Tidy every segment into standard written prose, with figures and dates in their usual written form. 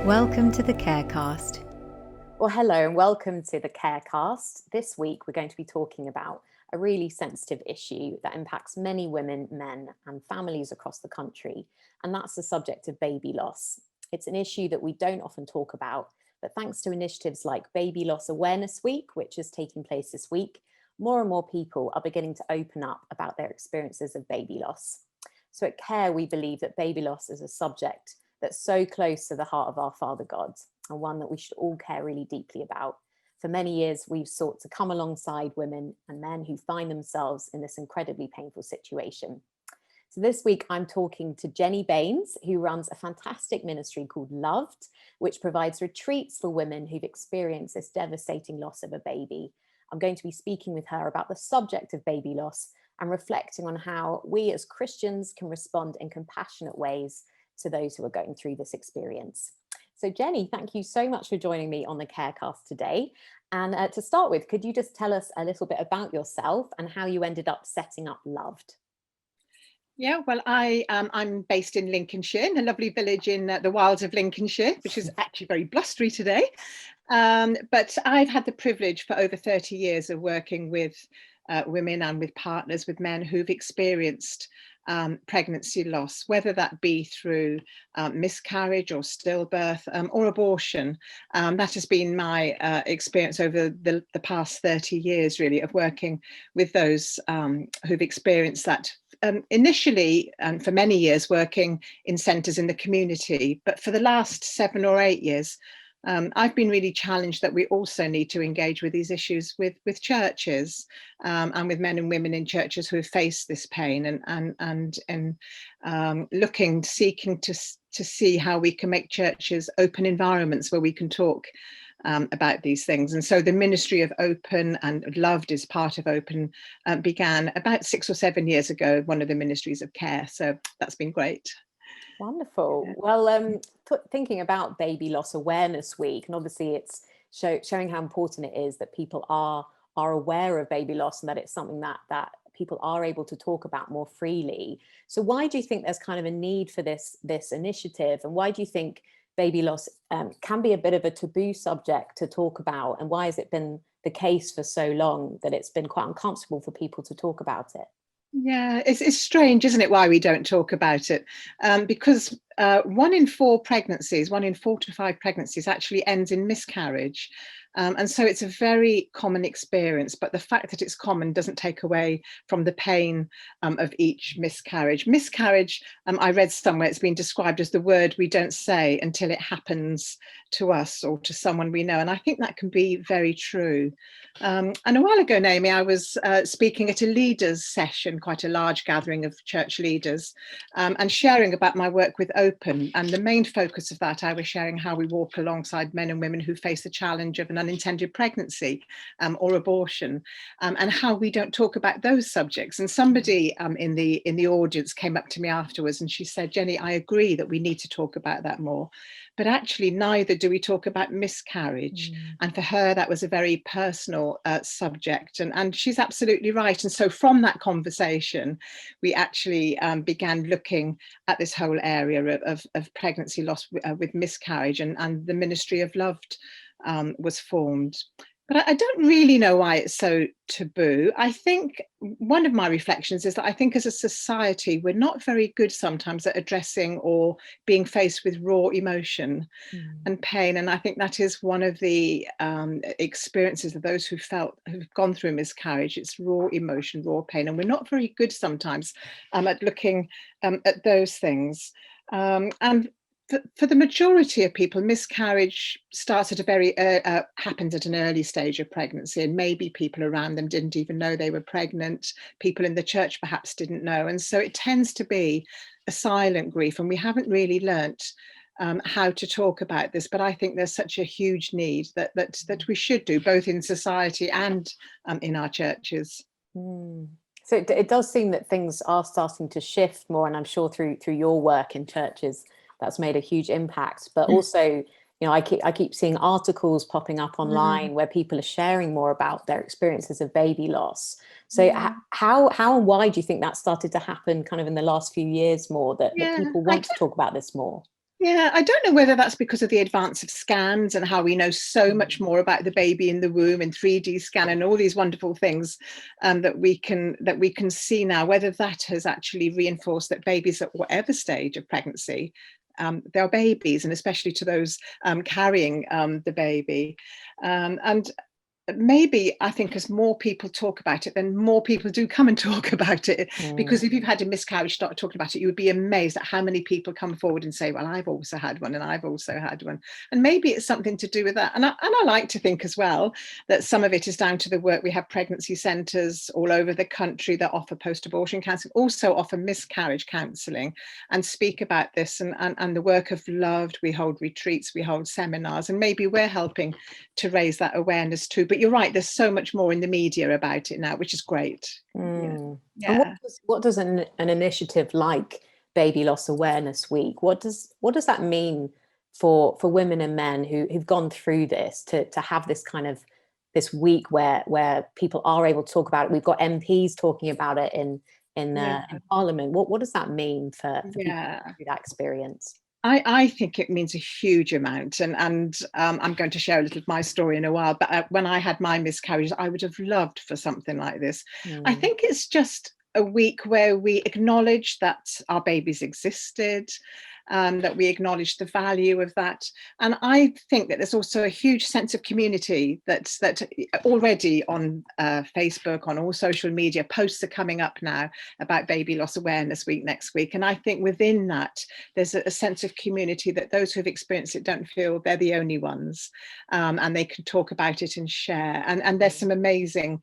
Welcome to the CAREcast. Well, hello and welcome to the CAREcast. This week, we're going to be talking about a really sensitive issue that impacts many women, men, and families across the country, and that's the subject of baby loss. It's an issue that we don't often talk about, but thanks to initiatives like Baby Loss Awareness Week, which is taking place this week, more and more people are beginning to open up about their experiences of baby loss. So at CARE, we believe that baby loss is a subject that's so close to the heart of our Father God, and one that we should all care really deeply about. For many years, we've sought to come alongside women and men who find themselves in this incredibly painful situation. So this week, I'm talking to Jenny Baines, who runs a fantastic ministry called Loved, which provides retreats for women who've experienced this devastating loss of a baby. I'm going to be speaking with her about the subject of baby loss and reflecting on how we as Christians can respond in compassionate ways to those who are going through this experience. So Jenny, thank you so much for joining me on the CAREcast today. And to start with, could you just tell us a little bit about yourself and how you ended up setting up Loved? Yeah, well, I'm based in Lincolnshire, in a lovely village in the wilds of Lincolnshire, which is actually very blustery today. But I've had the privilege for over 30 years of working with women and with partners, with men who've experienced pregnancy loss, whether that be through miscarriage or stillbirth or abortion. That has been my experience over the past 30 years, really, of working with those who've experienced that. Initially, and for many years, working in centres in the community, but for the last 7 or 8 years, I've been really challenged that we also need to engage with these issues with churches and with men and women in churches who have faced this pain, and seeking to see how we can make churches open environments where we can talk about these things. And so the ministry of Open and Loved is part of Open, began about 6 or 7 years ago, one of the ministries of CARE. So that's been great. Wonderful. Well, thinking about Baby Loss Awareness Week, and obviously it's showing how important it is that people are aware of baby loss and that it's something that people are able to talk about more freely. So why do you think there's kind of a need for this initiative, and why do you think baby loss can be a bit of a taboo subject to talk about, and why has it been the case for so long that it's been quite uncomfortable for people to talk about it? Yeah, it's strange, isn't it, why we don't talk about it? Because 1 in 4 pregnancies, 1 in 4 to 5 pregnancies actually ends in miscarriage. And so it's a very common experience, but the fact that it's common doesn't take away from the pain of each miscarriage. Miscarriage, I read somewhere, it's been described as the word we don't say until it happens to us or to someone we know. And I think that can be very true. And a while ago, Naomi, I was speaking at a leaders session, quite a large gathering of church leaders, and sharing about my work with Open. And the main focus of that, I was sharing how we walk alongside men and women who face the challenge of an unintended pregnancy or abortion, and how we don't talk about those subjects. And somebody in the audience came up to me afterwards and she said, Jenny, I agree that we need to talk about that more, but actually neither do we talk about miscarriage. And for her, that was a very personal subject, and she's absolutely right. And so from that conversation, we actually began looking at this whole area of pregnancy loss with miscarriage, and the Ministry of Loved was formed. But I don't really know why it's so taboo. I think one of my reflections is that I think as a society, we're not very good sometimes at addressing or being faced with raw emotion and pain. And I think that is one of the experiences of those who've gone through miscarriage. It's raw emotion, raw pain. And we're not very good sometimes at looking at those things. And for the majority of people, miscarriage starts at happens at an early stage of pregnancy, and maybe people around them didn't even know they were pregnant. People in the church perhaps didn't know, and so it tends to be a silent grief, and we haven't really learnt how to talk about this. But I think there's such a huge need that we should do, both in society and in our churches. So it does seem that things are starting to shift more, and I'm sure through your work in churches that's made a huge impact. But also, I keep seeing articles popping up online where people are sharing more about their experiences of baby loss. So how and why do you think that started to happen kind of in the last few years more, that people want to talk about this more? Yeah, I don't know whether that's because of the advance of scans and how we know so much more about the baby in the womb and 3D scan and all these wonderful things that we can see now. Whether that has actually reinforced that babies at whatever stage of pregnancy, they're babies, and especially to those carrying the baby, and maybe I think as more people talk about it, then more people do come and talk about it. Because if you've had a miscarriage, start talking about it, you would be amazed at how many people come forward and say, well, I've also had one and I've also had one. And maybe it's something to do with that. And I like to think as well that some of it is down to the work. We have pregnancy centres all over the country that offer post-abortion counselling, also offer miscarriage counselling and speak about this and the work of Loved. We hold retreats, we hold seminars, and maybe we're helping to raise that awareness too. But you're right, there's so much more in the media about it now, which is great. And Yeah. what does an initiative like Baby Loss Awareness Week, what does that mean for women and men who've gone through this, to have this kind of this week where people are able to talk about it? We've got MPs talking about it in Parliament. What does that mean for people through that experience? I think it means a huge amount, and I'm going to share a little of my story in a while. But when I had my miscarriage, I would have loved for something like this. I think it's just a week where we acknowledge that our babies existed, that we acknowledge the value of that. And I think that there's also a huge sense of community that already on Facebook, on all social media, posts are coming up now about Baby Loss Awareness Week next week. And I think within that, there's a sense of community that those who've experienced it don't feel they're the only ones, and they can talk about it and share. And there's some amazing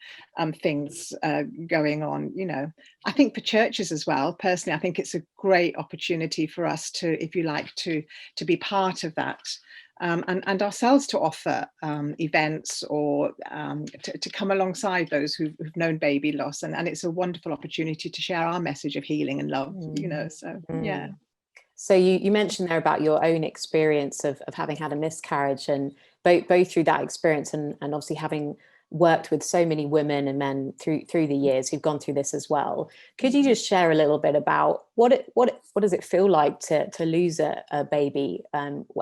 things going on. I think for churches as well, personally, I think it's a great opportunity for us to, if you like, to be part of that. And ourselves to offer events or to come alongside those who've known baby loss. And it's a wonderful opportunity to share our message of healing and love, so yeah. So you mentioned there about your own experience of having had a miscarriage, and both through that experience and obviously having worked with so many women and men through the years who've gone through this as well. Could you just share a little bit about what does it feel like to lose a baby?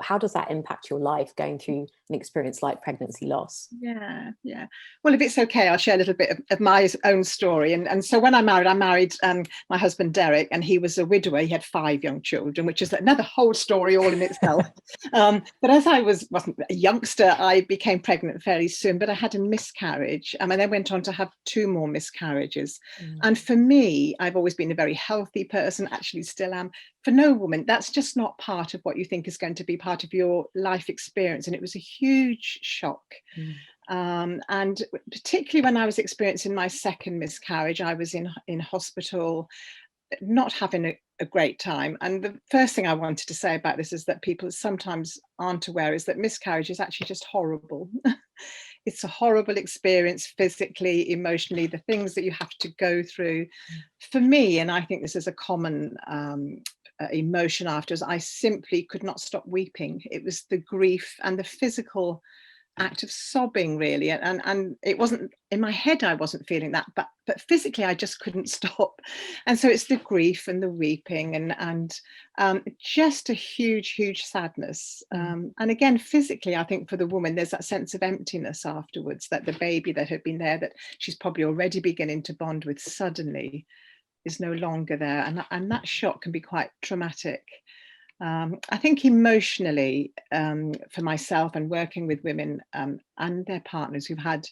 How does that impact your life, going through an experience like pregnancy loss? Yeah. Well, if it's okay, I'll share a little bit of my own story. And so when I married my husband Derek, and he was a widower. He had 5 young children, which is another whole story all in itself. But as I wasn't a youngster, I became pregnant fairly soon. But I had a miscarriage, and then went on to have 2 more miscarriages. And for me, I've always been a very healthy person, actually still am. For no woman, that's just not part of what you think is going to be part of your life experience. And it was a huge shock. And particularly when I was experiencing my second miscarriage, I was in hospital, not having a great time. And the first thing I wanted to say about this is that people sometimes aren't aware is that miscarriage is actually just horrible. It's a horrible experience, physically, emotionally, the things that you have to go through. For me, and I think this is a common emotion afterwards, I simply could not stop weeping. It was the grief and the physical act of sobbing, really. And it wasn't in my head, I wasn't feeling that, but physically I just couldn't stop. And so it's the grief and the weeping and just a huge sadness. And again, physically, I think for the woman, there's that sense of emptiness afterwards, that the baby that had been there, that she's probably already beginning to bond with, suddenly is no longer there. And that shock can be quite traumatic. I think emotionally, for myself and working with women and their partners who've had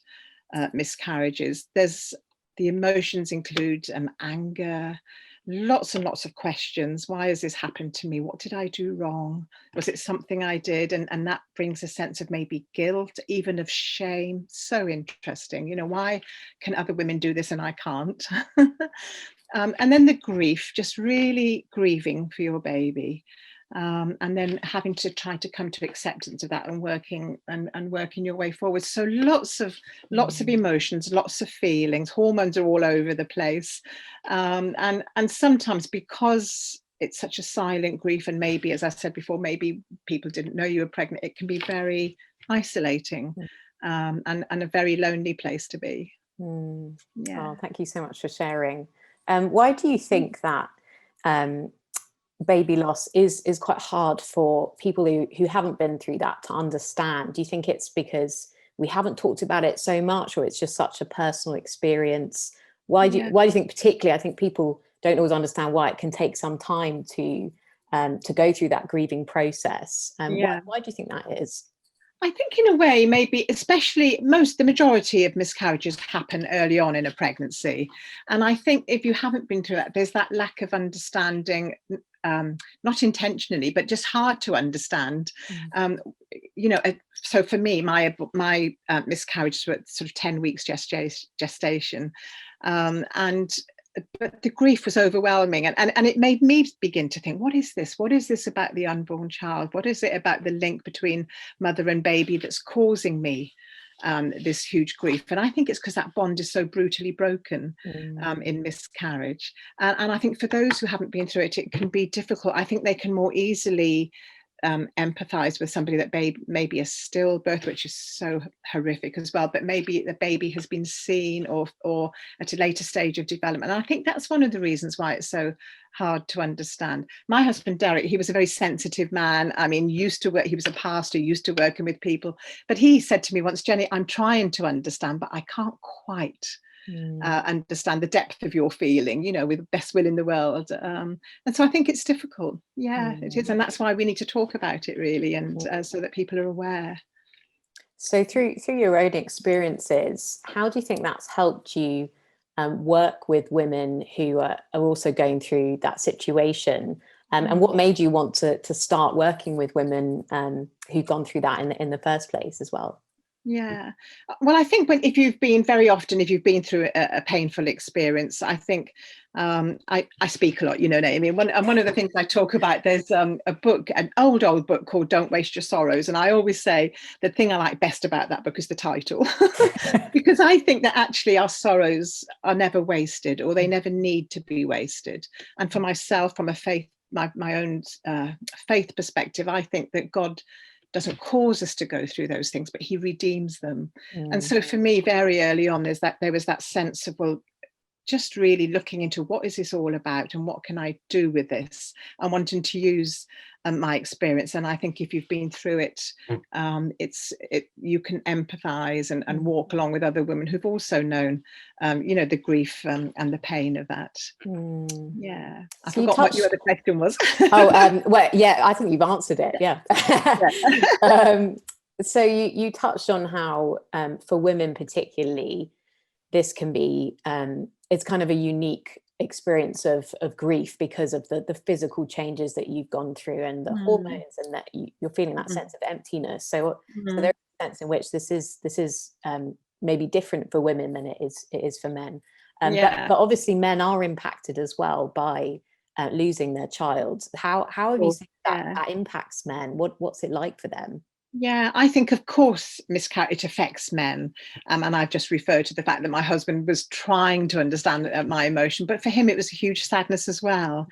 miscarriages, the emotions include anger, lots and lots of questions. Why has this happened to me? What did I do wrong? Was it something I did? And that brings a sense of maybe guilt, even of shame. So interesting. Why can other women do this and I can't? And then the grief, just really grieving for your baby. And then having to try to come to acceptance of that and working your way forward. So lots of emotions, lots of feelings, hormones are all over the place. And sometimes, because it's such a silent grief, and maybe, as I said before, maybe people didn't know you were pregnant, it can be very isolating and a very lonely place to be. Yeah. Oh, thank you so much for sharing. Why do you think that baby loss is quite hard for people who haven't been through that to understand. Do you think it's because we haven't talked about it so much, or it's just such a personal experience? Why do you think particularly, I think people don't always understand why it can take some time to go through that grieving process. Why do you think that is? I think in a way, maybe, especially the majority of miscarriages happen early on in a pregnancy. And I think if you haven't been through that, there's that lack of understanding, not intentionally, but just hard to understand. So for me, my miscarriages were sort of 10 weeks gestation. But the grief was overwhelming, and it made me begin to think, what is this about the unborn child? What is it about the link between mother and baby that's causing me this huge grief? And I think it's because that bond is so brutally broken in miscarriage, and I think for those who haven't been through it, it can be difficult. I think they can more easily empathize with somebody that maybe a stillbirth, which is so horrific as well, but maybe the baby has been seen or at a later stage of development. And I think that's one of the reasons why it's so hard to understand. My husband Derek, he was a very sensitive man. I mean, used to work, he was a pastor, used to working with people, but he said to me once, Jenny, I'm trying to understand, but I can't quite understand the depth of your feeling, with the best will in the world. And so I think it's difficult. It is. And that's why we need to talk about it, really, and so that people are aware. So through your own experiences, how do you think that's helped you work with women who are also going through that situation? And what made you want to start working with women who've gone through that in the first place as well? Yeah, well, I think if you've been through a painful experience, I think I speak a lot, Naomi. And one of the things I talk about, there's an old book called Don't Waste Your Sorrows. And I always say the thing I like best about that book is the title, because I think that actually our sorrows are never wasted, or they never need to be wasted. And for myself, from my own faith perspective, I think that God doesn't cause us to go through those things, but he redeems them. And so for me, very early on, there was that sense of, well, just really looking into what is this all about and what can I do with this, and wanting to use my experience. And I think if you've been through it, you can empathize and walk along with other women who've also known the grief and the pain of that. I forgot what your other question was. Well, yeah, I think you've answered it. So you touched on how for women particularly, this can be it's kind of a unique experience of grief because of the physical changes that you've gone through and the hormones, and that you're feeling that sense of emptiness. So there's a sense in which this is maybe different for women than it is for men. But obviously men are impacted as well by losing their child. How have you seen that impacts men? What's it like for them? Yeah, I think, of course, miscarriage affects men. And I've just referred to the fact that my husband was trying to understand my emotion, but for him, it was a huge sadness as well.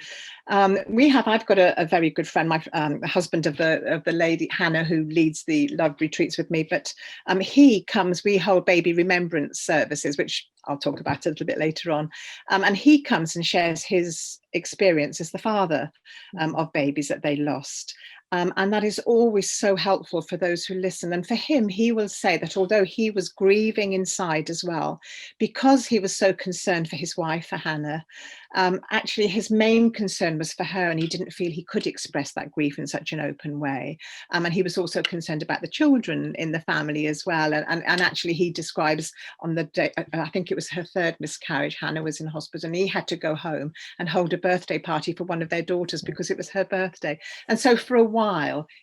I've got a very good friend, my husband of the lady, Hannah, who leads the love retreats with me. But we hold baby remembrance services, which I'll talk about a little bit later on. And he comes and shares his experience as the father of babies that they lost. And that is always so helpful for those who listen. And for him, he will say that although he was grieving inside as well, because he was so concerned for his wife, for Hannah, actually his main concern was for her, and he didn't feel he could express that grief in such an open way. And he was also concerned about the children in the family as well. And actually he describes on the day, I think it was her third miscarriage, Hannah was in hospital, and he had to go home and hold a birthday party for one of their daughters because it was her birthday. And so for a while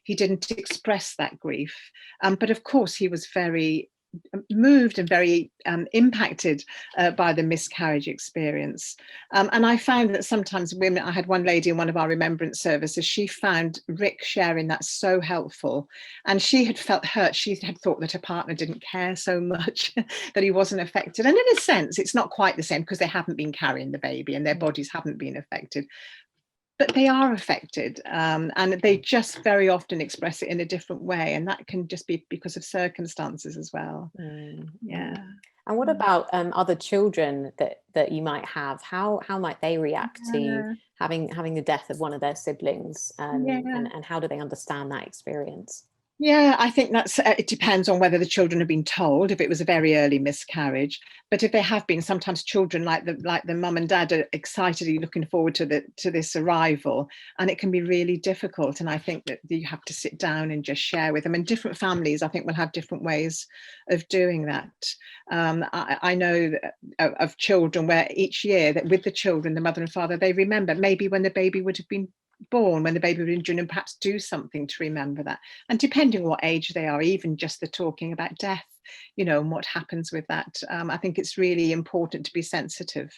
he didn't express that grief, but of course he was very moved and very impacted by the miscarriage experience. And I found that sometimes women, I had one lady in one of our remembrance services, she found Rick sharing that so helpful, and she had felt hurt. She had thought that her partner didn't care so much, that he wasn't affected. And in a sense it's not quite the same, because they haven't been carrying the baby and their bodies haven't been affected, but they are affected, and they just very often express it in a different way, and that can just be because of circumstances as well. And what about other children that you might have? How might they react to Yeah. having the death of one of their siblings? Yeah. And how do they understand that experience? Yeah, I think that's it depends on whether the children have been told, if it was a very early miscarriage. But if they have been, sometimes children like the mum and dad are excitedly looking forward to this arrival, and it can be really difficult. And I think that you have to sit down and just share with them. And different families, I think, will have different ways of doing that. I know of children where each year that with the children, the mother and father, they remember maybe when the baby would have been born, when the baby would have been born, and perhaps do something to remember that. And depending on what age they are, even just the talking about death, and what happens with that, I think it's really important to be sensitive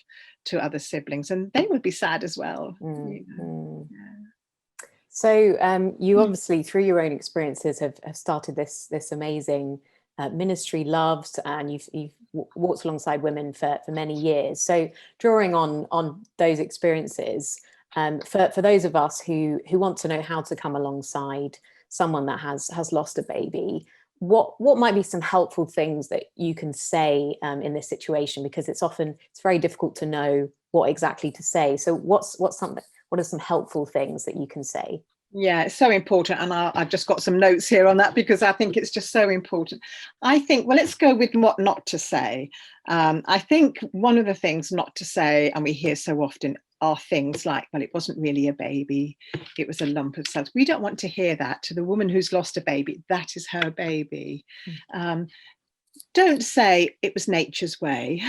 to other siblings, and they would be sad as well. Mm. Yeah. So you obviously, through your own experiences, have started this amazing ministry, Loves, and you've walked alongside women for many years. So drawing on those experiences, for those of us who want to know how to come alongside someone that has lost a baby, what might be some helpful things that you can say in this situation? Because it's very difficult to know what exactly to say. So what are some helpful things that you can say? Yeah, it's so important. And I've just got some notes here on that because I think it's just so important. I think, well, let's go with what not to say. I think one of the things not to say, and we hear so often, are things like, well, it wasn't really a baby, it was a lump of cells. We don't want to hear that to the woman who's lost a baby. That is her baby. Don't say it was nature's way.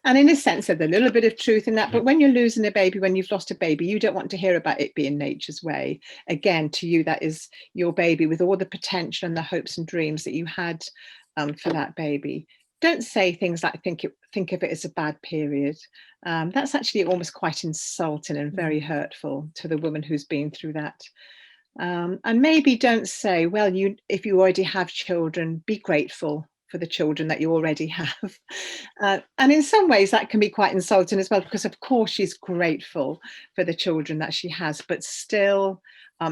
And in a sense, there's a little bit of truth in that. But when you're losing a baby, when you've lost a baby, you don't want to hear about it being nature's way. Again, to you, that is your baby with all the potential and the hopes and dreams that you had for that baby. Don't say things like think of it as a bad period. That's actually almost quite insulting and very hurtful to the woman who's been through that. And maybe don't say, well, if you already have children, be grateful for the children that you already have. And in some ways that can be quite insulting as well, because of course she's grateful for the children that she has, but still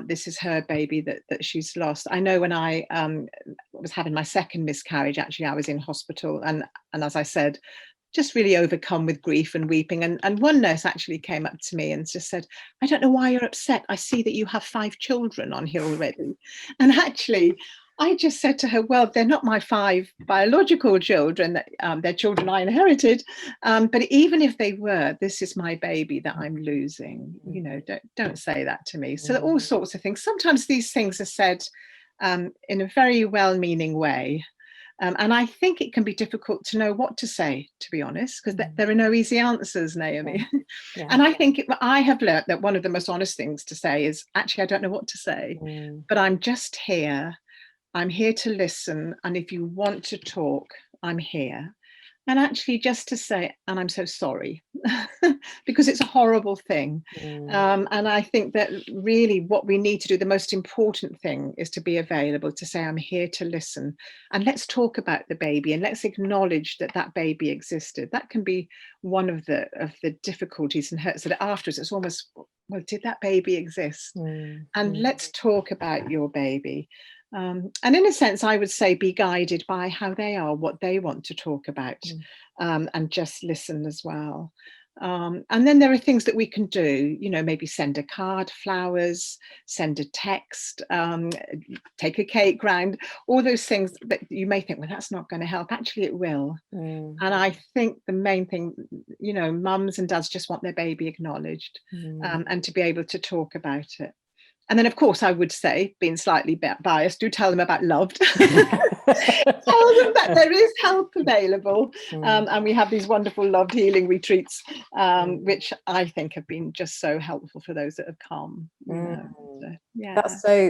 this is her baby that she's lost. I know when I was having my second miscarriage, actually I was in hospital, and as I said, just really overcome with grief and weeping. And one nurse actually came up to me and just said, I don't know why you're upset. I see that you have 5 children on here already. And actually, I just said to her, well, they're not my 5 biological children, they're children I inherited. But even if they were, this is my baby that I'm losing. Don't say that to me. So all sorts of things. Sometimes these things are said in a very well-meaning way. And I think it can be difficult to know what to say, to be honest, because there are no easy answers, Naomi. Yeah. And I think I have learned that one of the most honest things to say is, actually, I don't know what to say, but I'm just here. I'm here to listen. And if you want to talk, I'm here. And actually just to say, and I'm so sorry, because it's a horrible thing. And I think that really what we need to do, the most important thing, is to be available, to say, I'm here to listen. And let's talk about the baby, and let's acknowledge that baby existed. That can be one of the difficulties and hurts, that afterwards it's almost, well, did that baby exist? And let's talk about your baby. And in a sense, I would say be guided by how they are, what they want to talk about, and just listen as well. And then there are things that we can do, maybe send a card, flowers, send a text, take a cake round, all those things that you may think, well, that's not going to help. Actually, it will. And I think the main thing, mums and dads just want their baby acknowledged, and to be able to talk about it. And then, of course, I would say, being slightly biased, do tell them about Loved. Tell them that there is help available. And we have these wonderful Loved healing retreats, which I think have been just so helpful for those that have come. So, yeah.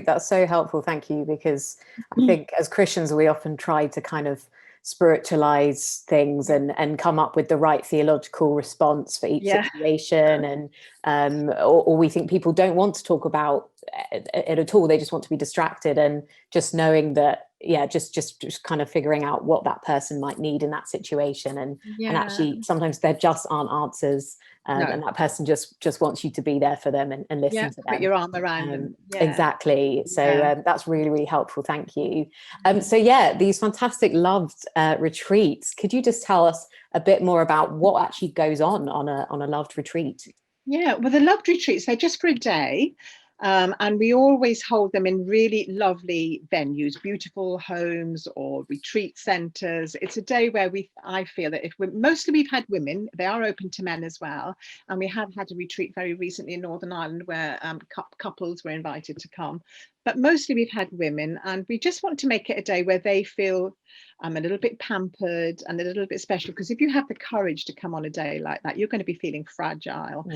That's so helpful. Thank you. Because I think as Christians, we often try to kind of spiritualize things and come up with the right theological response for each situation, and or we think people don't want to talk about it at all. They just want to be distracted, and just knowing that yeah, just kind of figuring out what that person might need in that situation, and actually sometimes there just aren't answers, and that person just wants you to be there for them and listen to them. Put your arm around them. Exactly. So that's really, really helpful. Thank you. So these fantastic loved retreats. Could you just tell us a bit more about what actually goes on a loved retreat? Yeah, well, the loved retreats, they're just for a day. And we always hold them in really lovely venues, beautiful homes or retreat centres. It's a day where I feel that mostly we've had women, they are open to men as well. And we have had a retreat very recently in Northern Ireland where couples were invited to come. But mostly we've had women, and we just want to make it a day where they feel a little bit pampered and a little bit special, because if you have the courage to come on a day like that, you're going to be feeling fragile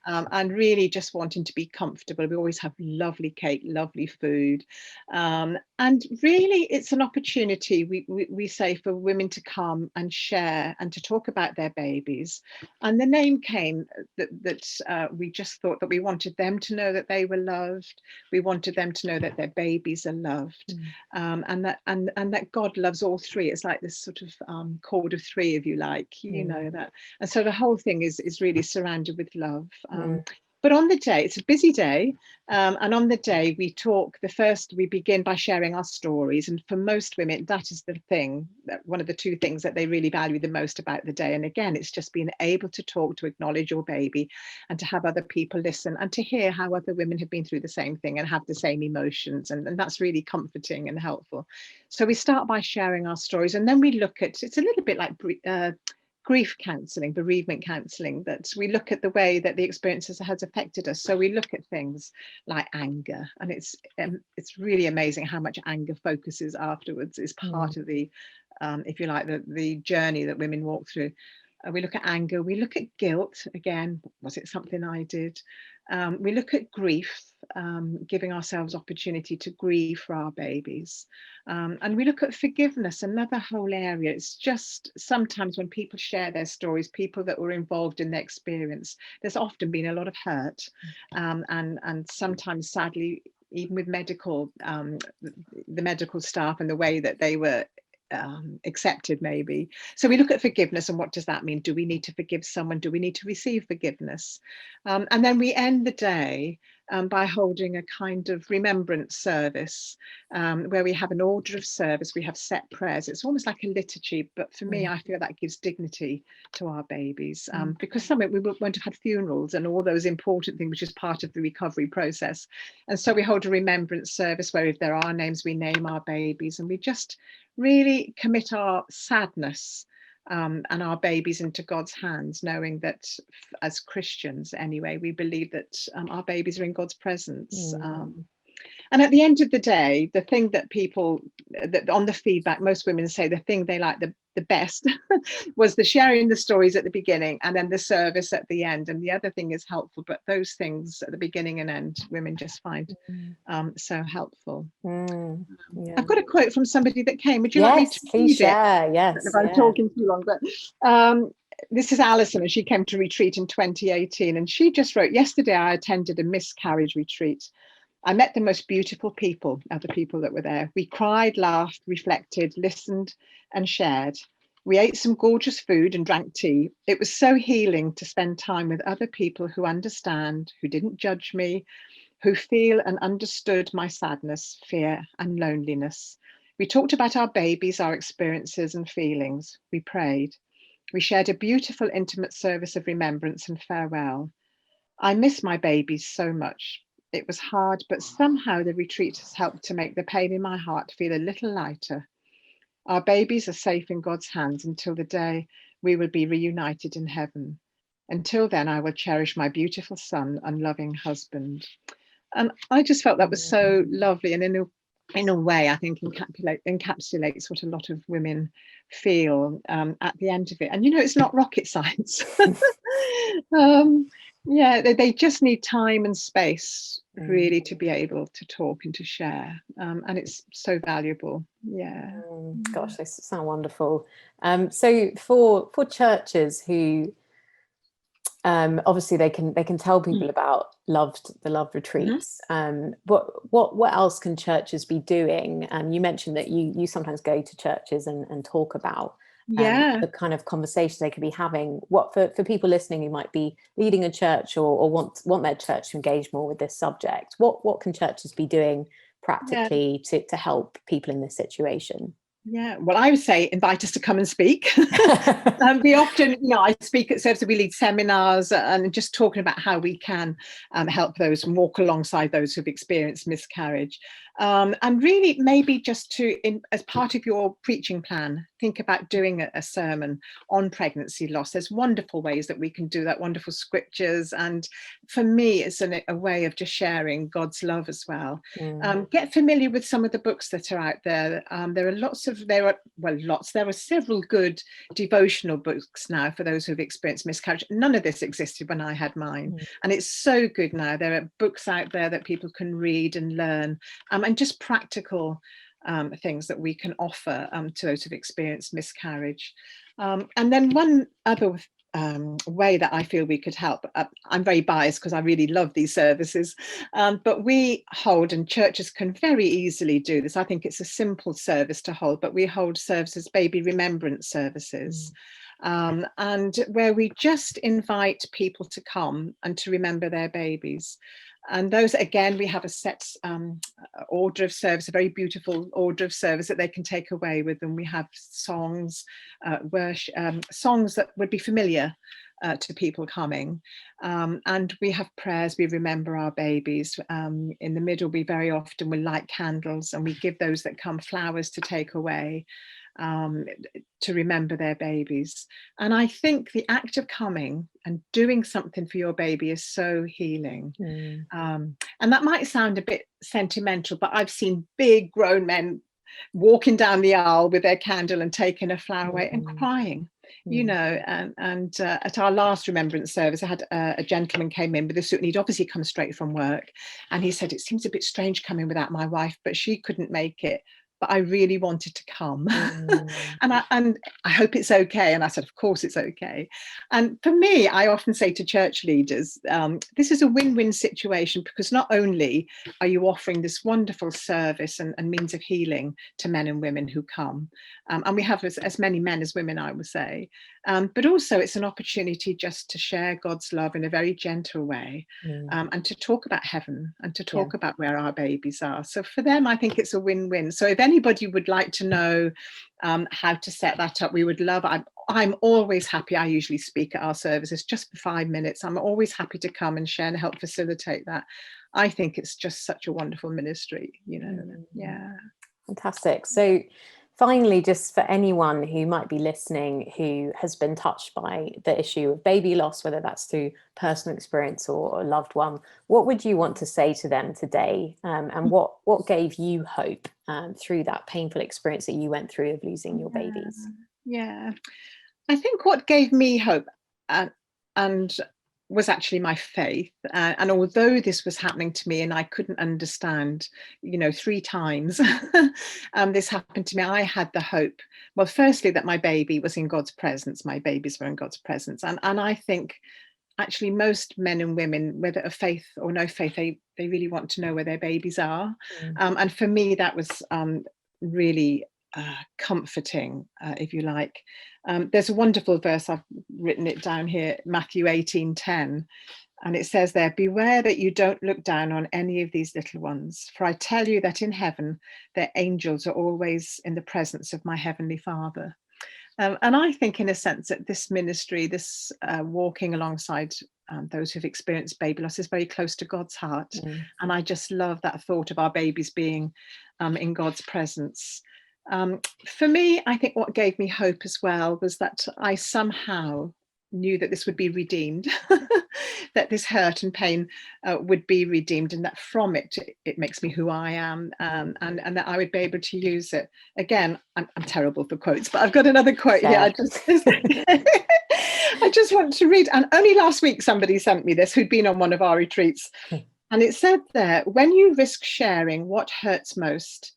and really just wanting to be comfortable. We always have lovely cake, lovely food, and really it's an opportunity, we say, for women to come and share and to talk about their babies. And the name came that we just thought that we wanted them to know that they were loved. We wanted them to know that their babies are loved, and that God loves all three. It's like this sort of chord of three, if you like, you know that. And so the whole thing is really surrounded with love. But on the day, it's a busy day, and on the day we begin by sharing our stories. And for most women, that is the thing, one of the two things that they really value the most about the day. And again, it's just being able to talk, to acknowledge your baby, and to have other people listen and to hear how other women have been through the same thing and have the same emotions. And that's really comforting and helpful. So we start by sharing our stories, and then we look at, it's a little bit like grief counselling, bereavement counselling, that we look at the way that the experiences has affected us. So we look at things like anger, and it's really amazing how much anger focuses afterwards. Is part of the, if you like, the journey that women walk through. We look at anger, we look at guilt. Again, was it something I did? We look at grief, giving ourselves opportunity to grieve for our babies. And we look at forgiveness, another whole area. It's just sometimes when people share their stories, people that were involved in their experience, there's often been a lot of hurt. And sometimes, sadly, even with the medical staff and the way that they were accepted, maybe. So we look at forgiveness, and what does that mean? Do we need to forgive someone? Do we need to receive forgiveness? And then we end the day by holding a kind of remembrance service, where we have an order of service. We have set prayers. It's almost like a liturgy, but for me, I feel that gives dignity to our babies, because we won't have had funerals and all those important things, which is part of the recovery process. And so we hold a remembrance service where, if there are names, we name our babies, and we just really commit our sadness and our babies into God's hands, knowing that as Christians anyway, we believe that our babies are in God's presence. And at the end of the day, the thing that on the feedback, most women say the thing they like the best was the sharing the stories at the beginning, and then the service at the end. And the other thing is helpful, but those things at the beginning and end, women just find so helpful. I've got a quote from somebody that came. Would you like me to please share? Yes, if I'm talking too long, but this is Alison, and she came to retreat in 2018, and she just wrote, "Yesterday I attended a miscarriage retreat. I met the most beautiful people, other people that were there. We cried, laughed, reflected, listened, and shared. We ate some gorgeous food and drank tea. It was so healing to spend time with other people who understand, who didn't judge me, who feel and understood my sadness, fear, and loneliness. We talked about our babies, our experiences and feelings. We prayed. We shared a beautiful, intimate service of remembrance and farewell. I miss my babies so much. It was hard, but somehow the retreat has helped to make the pain in my heart feel a little lighter. Our babies are safe in God's hands until the day we will be reunited in heaven. Until then, I will cherish my beautiful son and loving husband." And I just felt that was so lovely, and in a way, I think encapsulates what a lot of women feel at the end of it. And it's not rocket science. They just need time and space really to be able to talk and to share, and it's so valuable. Gosh, they sound wonderful. So for churches who Obviously they can tell people about the love retreats. What else can churches be doing? You mentioned that you sometimes go to churches and talk about the kind of conversations they could be having. What for people listening who might be leading a church or want their church to engage more with this subject, what can churches be doing practically to help people in this situation? Yeah, well, I would say invite us to come and speak. We often, I speak at services, we lead seminars and just talking about how we can help those and walk alongside those who've experienced miscarriage. And really maybe just as part of your preaching plan, think about doing a sermon on pregnancy loss. There's wonderful ways that we can do that, wonderful scriptures. And for me, it's a way of just sharing God's love as well. Get familiar with some of the books that are out there. There are several good devotional books now for those who've experienced miscarriage. None of this existed when I had mine. And it's so good now. There are books out there that people can read and learn, and just practical things that we can offer to those who've experienced miscarriage. And then one other way that I feel we could help. I'm very biased because I really love these services, but we hold, and churches can very easily do this. I think it's a simple service to hold, but we hold services, baby remembrance services, and where we just invite people to come and to remember their babies. And those, again, we have a set order of service, a very beautiful order of service that they can take away with them. We have songs, songs that would be familiar to people coming. And we have prayers, we remember our babies. In the middle, we very often will light candles and we give those that come flowers to take away. To remember their babies. And I think the act of coming and doing something for your baby is so healing. And that might sound a bit sentimental, but I've seen big grown men walking down the aisle with their candle and taking a flower away and crying. And at our last remembrance service, I had a gentleman came in with a suit, and he'd obviously come straight from work, and he said, it seems a bit strange coming without my wife, but she couldn't make it, but I really wanted to come. and I hope it's okay. And I said, of course it's okay. And for me, I often say to church leaders, this is a win-win situation, because not only are you offering this wonderful service and means of healing to men and women who come, and we have as many men as women, I would say, but also it's an opportunity just to share God's love in a very gentle way, and to talk about heaven and to talk about where our babies are. So for them, I think it's a win-win. So if anybody would like to know how to set that up, we would love. I'm always happy. I usually speak at our services just for 5 minutes. I'm always happy to come and share and help facilitate that. I think it's just such a wonderful ministry, Yeah. Fantastic. So finally, just for anyone who might be listening who has been touched by the issue of baby loss, whether that's through personal experience or a loved one, what would you want to say to them today? And what gave you hope through that painful experience that you went through of losing your babies? Yeah, I think what gave me hope and was actually my faith. And although this was happening to me and I couldn't understand, 3 times this happened to me, I had the hope. Well, firstly, that my baby was in God's presence. My babies were in God's presence. And I think actually most men and women, whether of faith or no faith, they really want to know where their babies are. And for me, that was really comforting, if you like. There's a wonderful verse, I've written it down here, Matthew 18:10, and it says there, beware that you don't look down on any of these little ones, for I tell you that in heaven their angels are always in the presence of my heavenly Father. And I think in a sense that this ministry, this walking alongside those who've experienced baby loss is very close to God's heart. And I just love that thought of our babies being in God's presence. For me, I think what gave me hope as well was that I somehow knew that this would be redeemed, that this hurt and pain would be redeemed, and that from it makes me who I am, and that I would be able to use it. Again, I'm terrible for quotes, but I've got another quote here. I just want to read, and only last week somebody sent me this who'd been on one of our retreats, and it said there, when you risk sharing what hurts most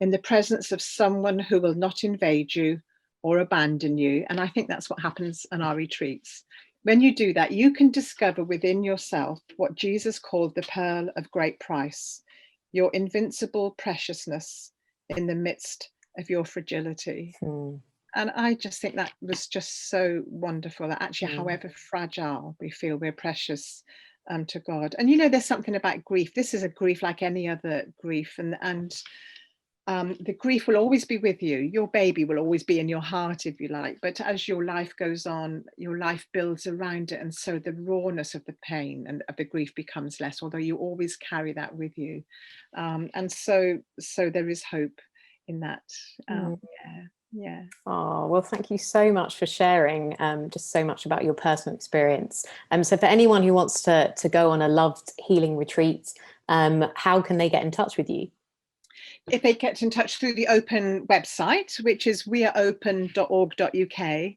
in the presence of someone who will not invade you or abandon you. And I think that's what happens in our retreats. When you do that, you can discover within yourself what Jesus called the pearl of great price, your invincible preciousness in the midst of your fragility. And I just think that was just so wonderful, that actually, however fragile we feel, we're precious to God. And there's something about grief. This is a grief like any other grief, and the grief will always be with you. Your baby will always be in your heart, if you like. But as your life goes on, your life builds around it, and so the rawness of the pain and of the grief becomes less. Although you always carry that with you, and so there is hope in that. Yeah. Oh, well, thank you so much for sharing just so much about your personal experience. So for anyone who wants to go on a loved healing retreat, how can they get in touch with you? If they get in touch through the Open website, which is weareopen.org.uk,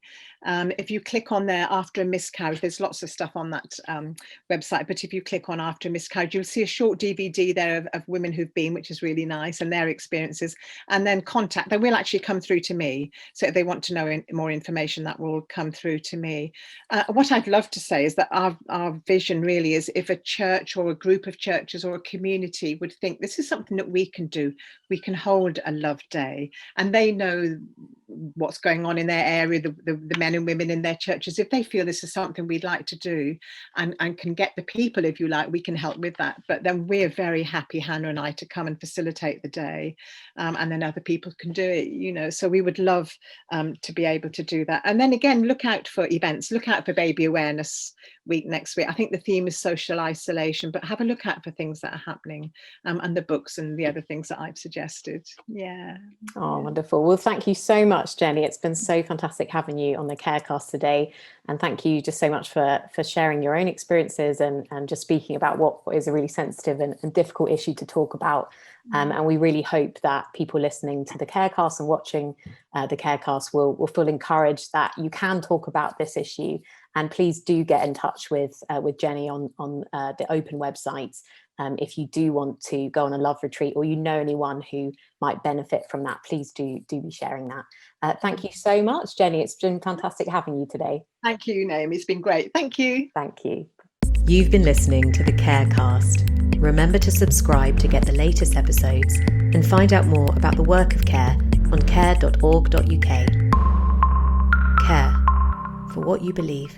if you click on there, after a miscarriage, there's lots of stuff on that website, but if you click on after a miscarriage, you'll see a short DVD there of women who've been, which is really nice, and their experiences, and then they will actually come through to me. So if they want to know more information, that will come through to me. What I'd love to say is that our vision really is, if a church or a group of churches or a community would think this is something that we can do, we can hold a love day, and they know what's going on in their area, the men and women in their churches. If they feel this is something we'd like to do and can get the people, if you like, we can help with that. But then we're very happy, Hannah and I, to come and facilitate the day, and then other people can do it, so we would love to be able to do that. And then again, look out for events, look out for Baby Awareness Week next week. I think the theme is social isolation, but have a look out for things that are happening, and the books and the other things that I've suggested. Oh, wonderful. Well, thank you so much, Jenny. It's been so fantastic having you on the CAREcast today, and thank you just so much for sharing your own experiences and just speaking about what is a really sensitive and difficult issue to talk about. And we really hope that people listening to the CAREcast and watching the CAREcast will feel encouraged that you can talk about this issue. And please do get in touch with Jenny on the Open website if you do want to go on a love retreat, or anyone who might benefit from that. Please do be sharing that. Thank you so much, Jenny. It's been fantastic having you today. Thank you, Naomi. It's been great. Thank you. Thank you. You've been listening to the CAREcast. Remember to subscribe to get the latest episodes and find out more about the work of CARE on care.org.uk. Care for what you believe.